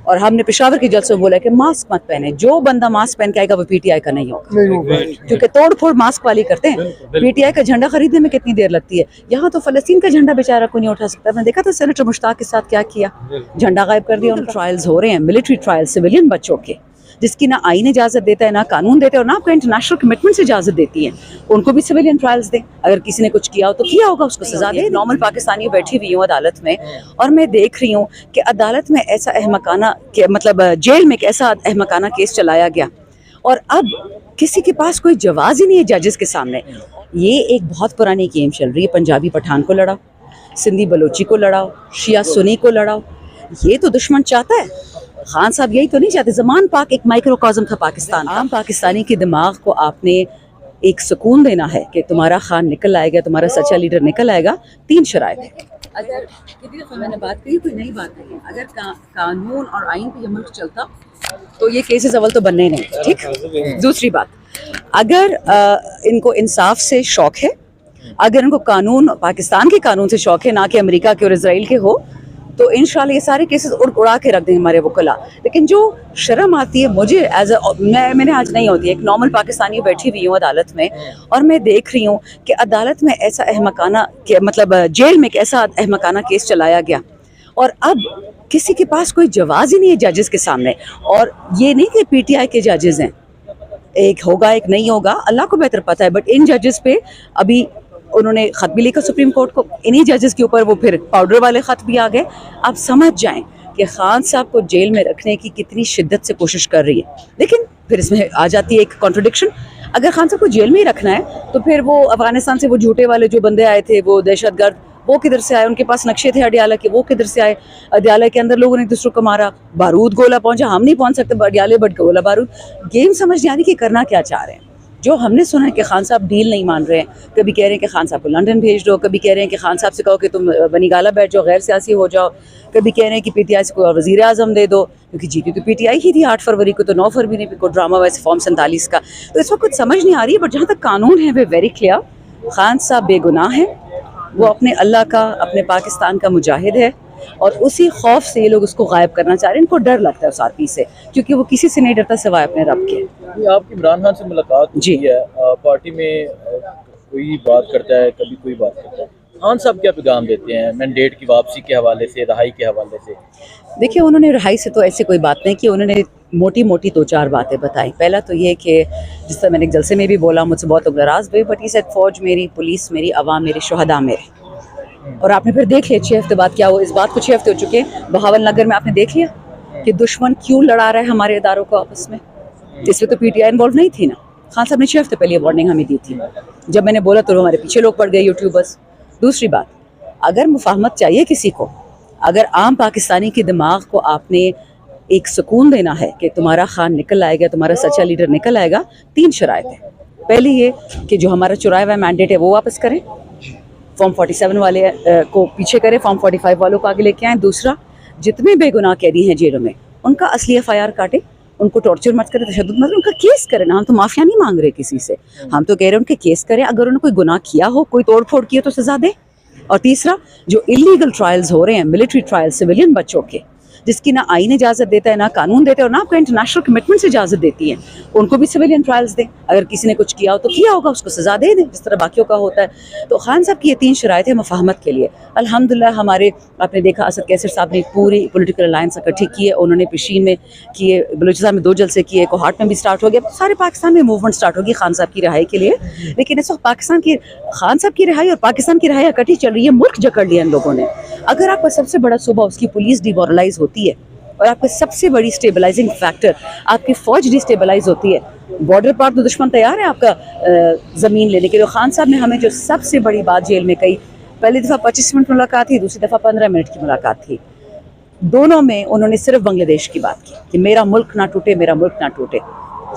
और हमने पेशावर के जलसे में बोला कि मास्क मत पहने, जो बंदा मास्क पहन के आएगा वो पीटीआई का नहीं होगा, क्योंकि तोड़ फोड़ मास्क वाली करते हैं। पीटीआई का झंडा खरीदने में कितनी देर लगती है, यहाँ तो फलस्तीन का झंडा बेचारा को नहीं उठा सकता। मैंने देखा था सेनेटर मुश्ताक के साथ क्या किया, झंडा गायब कर दिया। ट्रायल्स हो रहे हैं, मिलिट्री ट्रायल्स सिविलियन बच्चों के, जिसकी ना आईन इजाज़त देता है, ना कानून देते हैं, और ना आपको इंटरनेशनल कमिटमेंट से इजाज़त देती है। उनको भी सिविलियन ट्रायल्स दें, अगर किसी ने कुछ किया हो तो किया होगा, उसको सजा दे। नॉर्मल पाकिस्तानी बैठी हुई हूँ अदालत में और मैं देख रही हूँ कि अदालत में ऐसा अहमकाना, मतलब जेल में एक ऐसा अहमकाना केस चलाया गया और अब किसी के पास कोई जवाब ही नहीं है जजेस के सामने। ये एक बहुत पुरानी गेम चल रही है, पंजाबी पठान को लड़ाओ, सिंधी बलोची को लड़ाओ, शिया सुन्नी को लड़ाओ। ये तो दुश्मन चाहता है, खान साहब यही तो नहीं चाहते। ज़मान पाक एक माइक्रोकॉज़म था पाकिस्तान। आम पाकिस्तानी के दिमाग को आपने एक सुकून देना है कि तुम्हारा खान निकल आएगा, तुम्हारा सच्चा लीडर निकल आएगा। 3 शराइत है। अगर कितनी दफ़ा मैंने बात कही, कोई नई बात नहीं है। अगर कानून और आइन पे ये मुल्क चलता तो ये केसेस अव्वल तो बनने नहीं। ठीक, दूसरी बात, अगर इनको इंसाफ से शौक है, अगर इनको कानून, पाकिस्तान के कानून से शौक है, ना कि अमेरिका के और इसराइल के हो, तो इंशाल्लाह ये सारे केसेस उड़ा के रख देंगे हमारे वकला। लेकिन जो शर्म आती है मुझे मैंने आज नहीं होती है, एक नॉर्मल पाकिस्तानी बैठी हुई हूँ अदालत में और मैं देख रही हूँ कि अदालत में ऐसा अहमकाना, मतलब जेल में एक ऐसा अहमकाना केस चलाया गया और अब किसी के पास कोई जवाब ही नहीं है जजेस के सामने। और ये नहीं कि पीटीआई के जजेस हैं, एक होगा एक नहीं होगा, अल्लाह को बेहतर पता है, बट इन जजेस पे अभी उन्होंने ख़त भी लिखा सुप्रीम कोर्ट को, इन्हीं जजेस के ऊपर वो फिर पाउडर वाले ख़त भी आ गए। आप समझ जाएं कि खान साहब को जेल में रखने की कितनी शिद्दत से कोशिश कर रही है। लेकिन फिर इसमें आ जाती है एक कॉन्ट्रडिक्शन, अगर खान साहब को जेल में ही रखना है तो फिर वो अफगानिस्तान से वो झूठे वाले जो बंदे आए थे, वो दहशतगर्द, वो किधर से आए? उनके पास नक्शे थे अडियाला के, वो किधर से आए? अडियाला के अंदर लोगों ने एक दूसरे को मारा, बारूद गोला पहुंचा, हम नहीं पहुंच सकते अडियाले, बट गोला बारूद। गेम समझ नहीं आ रही कि करना क्या चाह रहे हैं। जो हमने सुना है कि खान साहब डील नहीं मान रहे हैं, कभी कह रहे हैं कि खान साहब को लंदन भेज दो, कभी कह रहे हैं कि खान साहब से कहो कि तुम बनी गाला बैठ जाओ, गैर सियासी हो जाओ, कभी कह रहे हैं कि पीटीआई से कोई वज़ीर आज़म दे दो, क्योंकि जीती तो पीटीआई ही थी 8 फरवरी को, तो 9 फरवरी को ड्रामा वैसे फॉर्म 47 का। तो इस वक्त कुछ समझ नहीं आ रही है, बट जहाँ तक कानून है वे वेरी क्लियर, खान साहब बेगुनाह है, वो अपने अल्लाह का, अपने पाकिस्तान का मुजाहिद है और उसी खौफ से ये लोग उसको गायब करना चाह रहे हैं। इनको डर लगता है उस आदमी से, क्योंकि वो किसी से नहीं डरता सिवाय अपने रब के। आपकी इमरान खान से मुलाकात हुई है, पार्टी में कोई बात करता है, कभी कोई बात करता है, खान साहब क्या पैगाम देते हैं मैंडेट की वापसी के हवाले से, रहाई के हवाले से? देखिए, उन्होंने रहाई से तो ऐसे कोई बात नहीं की, उन्होंने मोटी मोटी 2-4 बातें बताई। पहला तो ये कि जिस तरह मैंने एक जलसे में भी बोला, मुझसे बहुत लोग नाराज़ हुए, बट ये सेड फौज मेरी, पुलिस मेरी, अवाम मेरी, शहदा मेरे। और आपने फिर देख लिया 6 हफ्ते बाद क्या हुआ। इस बात को 6 हफ्ते हो चुके हैं, बहावल नगर में आपने देख लिया कि दुश्मन क्यों लड़ा रहा है हमारे इदारों को आपस में। इसमें तो पीटीआई इन्वॉल्व नहीं थी ना। खान साहब ने 6 हफ्ते पहले वार्निंग हमें दी थी, जब मैंने बोला तो हमारे पीछे लोग पड़ गए यूट्यूबर्स। दूसरी बात, अगर मुफाहमत चाहिए किसी को, अगर आम पाकिस्तानी के दिमाग को आपने एक सुकून देना है कि तुम्हारा खान निकल आएगा, तुम्हारा सच्चा लीडर निकल आएगा, 3 शराइत है। पहली ये कि जो हमारा चुराया हुआ मैंडेट है वो वापस करें, फॉर्म 47 वाले को पीछे करें, फॉर्म 45 वालों को आगे लेके आएँ। दूसरा, जितने बेगुनाह कैदी हैं जेलों में उनका असली FIR काटें, उनको टॉर्चर मत करें, तशद्दुद मत करें, उनका केस करें ना। हम तो माफिया नहीं मांग रहे किसी से, हम तो कह रहे हैं उनके केस करें। अगर उन्होंने कोई गुनाह किया हो, कोई तोड़ फोड़ किया तो सजा दे। और तीसरा, जो इलीगल ट्रायल्स हो रहे हैं, मिलिट्री ट्रायल्स सिविलियन बच्चों के, जिसकी ना आइन इजाज़त देता है, ना कानून देते हैं, और ना आपको इंटरनेशनल कमिटमेंट से इजाज़त देती है, उनको भी सिविलियन ट्रायल्स दें। अगर किसी ने कुछ किया हो तो किया होगा, उसको सज़ा दे दें, जिस तरह बाकियों का होता है। तो खान साहब की ये 3 शराइत है मुफाहमत के लिए। अल्हम्दुलिल्लाह हमारे, आपने देखा असद कैसर साहब ने पूरी पॉलिटिकल अलायंस इकट्ठी की है, उन्होंने पिशीन में किए, बलूचिस्तान में 2 जलसे किए, कोहाट में भी स्टार्ट हो गया, सारे पाकिस्तान में मूवमेंट स्टार्ट होगी खान साहब की रिहाई के लिए। लेकिन इस वक्त पाकिस्तान की, खान साहब की रिहाई और पाकिस्तान की रिहाई इकट्ठी चल रही है, मुल्क जकड़ लिया इन लोगों ने। अगर आपका सबसे बड़ा सूबा, उसकी पुलिस डिमोरलाइज होती है और आपकी सबसे बड़ी स्टेबलाइजिंग फैक्टर आपकी फ़ौज डिस्टेबलाइज होती है, बॉर्डर पर तो दुश्मन तैयार है आपका ज़मीन लेने के लिए। खान साहब ने हमें जो सबसे बड़ी बात जेल में कही, पहली दफ़ा 25 मिनट मुलाकात थी, दूसरी दफ़ा 15 मिनट की मुलाकात थी। दोनों में उन्होंने सिर्फ बांग्लादेश की बात की कि मेरा मुल्क ना टूटे, मेरा मुल्क ना टूटे।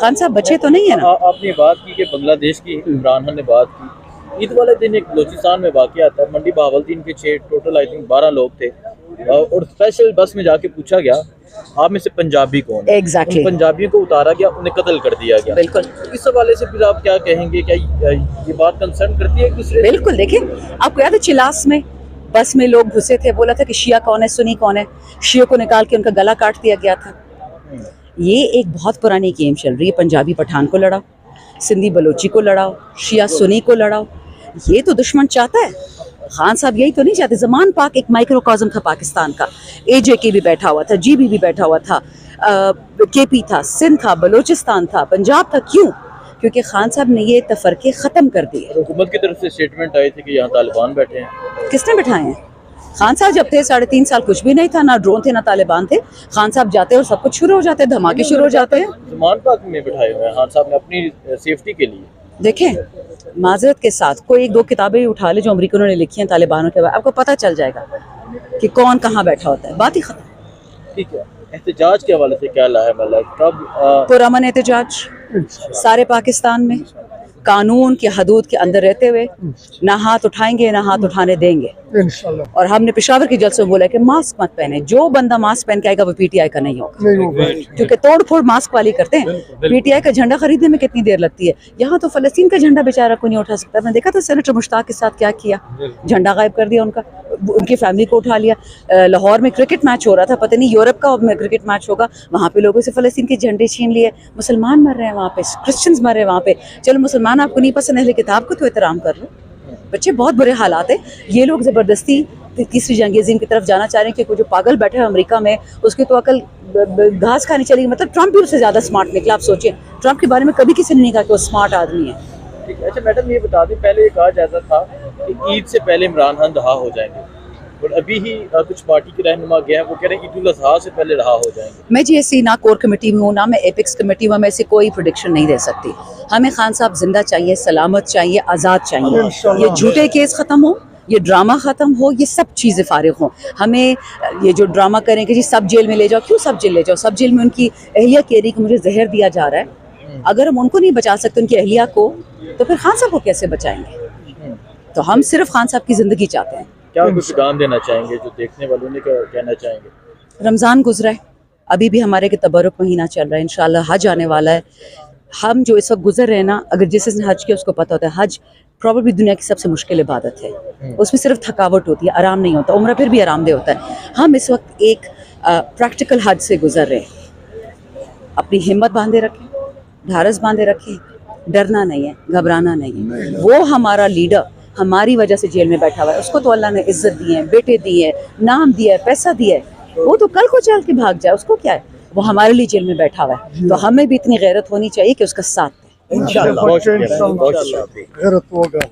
खान साहब बच्चे तो नहीं है ना। आपने बात की कि बांग्लादेश की इमरान खान ने बात की। ईद वाले दिन एक बलूचिस्तान में वाक़या आता है, मंडी बहावलदीन के 6 टोटल आई थिंक 12 लोग थे, और स्पेशल बस में जाके पूछा गया आप में से पंजाबी कौन है? एग्जैक्टली, पंजाबियों को उतारा गया, उन्हें कत्ल कर दिया गया। बिल्कुल। इस हवाले से फिर आप क्या कहेंगे, क्या ये बात कंसर्न करती है एक दूसरे? बिल्कुल। देखिए, आपको याद है चिलास में बस में लोग घुसे थे, बोला था कि शिया कौन है सुन्नी कौन है, शिया को निकाल के उनका गला काट दिया गया था। ये एक बहुत पुरानी गेम चल रही है, पंजाबी पठान को लड़ाओ, सिंधी बलोची को लड़ाओ, शिया सुन्नी को लड़ाओ। ये तो दुश्मन चाहता है, खान साहब यही तो नहीं चाहते। ज़मान पाक एक माइक्रोकॉज़म था पाकिस्तान का, AJK भी बैठा हुआ था, GB भी बैठा हुआ था, KP था, सिंध था, बलूचिस्तान था, पंजाब था। क्यों? क्योंकि खान साहब ने ये तफरके ख़त्म कर दिए। हुकूमत की तरफ से स्टेटमेंट आई थी कि यहाँ तालिबान बैठे हैं। किसने बिठाए हैं? खान साहब जब थे 3.5 साल कुछ भी नहीं था, ना ड्रोन थे ना तालिबान थे। खान साहब जाते और सब कुछ शुरू हो जाते, धमाके शुरू हो जाते हैं। ज़मान पाक में बिठाए हुए हैं खान साहब ने अपनी सेफ्टी के लिए। देखें, माजरत के साथ कोई 1-2 किताबें उठा ले जो अमरीकनों ने लिखी हैं तालिबानों के बारे, आपको पता चल जाएगा कि कौन कहाँ बैठा होता है। बात ही खत्म। ठीक है, एहतजाज के हवाले से क्या लाहेमल है? कब पुरअमन एहतजाज सारे पाकिस्तान में, कानून के हदूद के अंदर रहते हुए, ना हाथ उठाएंगे ना हाथ उठाने देंगे इंशाल्लाह। और हमने पेशावर के जलसे में बोला कि मास्क मत पहने, जो बंदा मास्क पहन के आएगा वो PTI का नहीं होगा, क्योंकि तोड़ फोड़ मास्क वाली करते हैं। PTI का झंडा खरीदने में कितनी देर लगती है, यहाँ तो फलस्तीन का झंडा बेचारा कोई नहीं उठा सकता। मैंने देखा था सेनेटर मुश्ताक के साथ क्या किया, झंडा गायब कर दिया उनका, उनकी फैमिली को उठा लिया। लाहौर में क्रिकेट मैच हो रहा था, पता नहीं यूरोप का क्रिकेट मैच होगा, वहाँ पे लोगों से फलस्तीन के झंडे छीन लिए। मुसलमान मर रहे हैं वहाँ पे, क्रिश्चियंस मर रहे हैं वहाँ पे। चलो मुसलमान आपको नहीं पसंद, अहले किताब को तो एहतराम कर लो। बच्चे बहुत बुरे हालात है। ये लोग ज़बरदस्ती तीसरी जंग अज़ीम की तरफ जाना चाह रहे हैं, क्योंकि जो पागल बैठा है अमेरिका में उसकी तो अकल घास खानी चलेगी। मतलब ट्रंप भी उससे ज़्यादा स्मार्ट निकला। आप सोचिए, ट्रंप के बारे में कभी किसी ने नहीं कहा कि वो स्मार्ट आदमी है। ठीक है। अच्छा मैडम, ये बता दें, पहले ये कहा जाता था कि ईद से पहले इमरान खान रहा हो जाएंगे, और अभी ही कुछ पार्टी के रहनुमा गए हैं, वो कह रहे हैं ईद उल अज़हा से पहले रहा हो जाएंगे। मैं जी ऐसी ना कोर कमेटी में हूँ ना मैं एपिक्स कमेटी में, मैं ऐसी कोई प्रेडिक्शन नहीं दे सकती। हमें खान साहब जिंदा चाहिए, सलामत चाहिए, आज़ाद चाहिए। ये झूठे केस ख़त्म हो, ये ड्रामा ख़त्म हो, ये सब चीज़ें फारिग हों। हमें ये जो ड्रामा करें कि जी सब जेल में ले जाओ, क्यों सब जेल ले जाओ? सब जेल में उनकी अहलिया कह रही कि मुझे जहर दिया जा रहा है। अगर हम उनको नहीं बचा सकते उनकी अहलिया को, तो फिर खान साहब को कैसे बचाएंगे? तो हम सिर्फ खान साहब की ज़िंदगी चाहते हैं। क्या कुछ पैगाम देना चाहेंगे जो देखने वालों ने, क्या कहना चाहेंगे? रमज़ान गुजरा है, अभी भी हमारे के तबरुक महीना चल रहा है, इंशाल्लाह हज आने वाला है। हम जो इस वक्त गुजर रहे हैं ना, अगर जिसने हज किया उसको पता होता है, हज प्रॉब्लली दुनिया की सबसे मुश्किल इबादत है। उसमें सिर्फ थकावट होती है, आराम नहीं होता। उम्र फिर भी आरामदेह होता है। हम इस वक्त एक प्रैक्टिकल हज से गुजर रहे हैं। अपनी हिम्मत बांधे रखें, ढारस बांधे रखें, डरना नहीं है, घबराना नहीं है। वो हमारा लीडर हमारी वजह से जेल में बैठा हुआ है, उसको तो अल्लाह ने इज्जत दी है, बेटे दिए है, नाम दिया है, पैसा दिया है। वो तो कल को चल के भाग जाए, उसको क्या है? वो हमारे लिए जेल में बैठा हुआ है। तो हमें भी इतनी गैरत होनी चाहिए कि उसका साथ दें। इंशाल्लाह। बहुत शुक्रिया।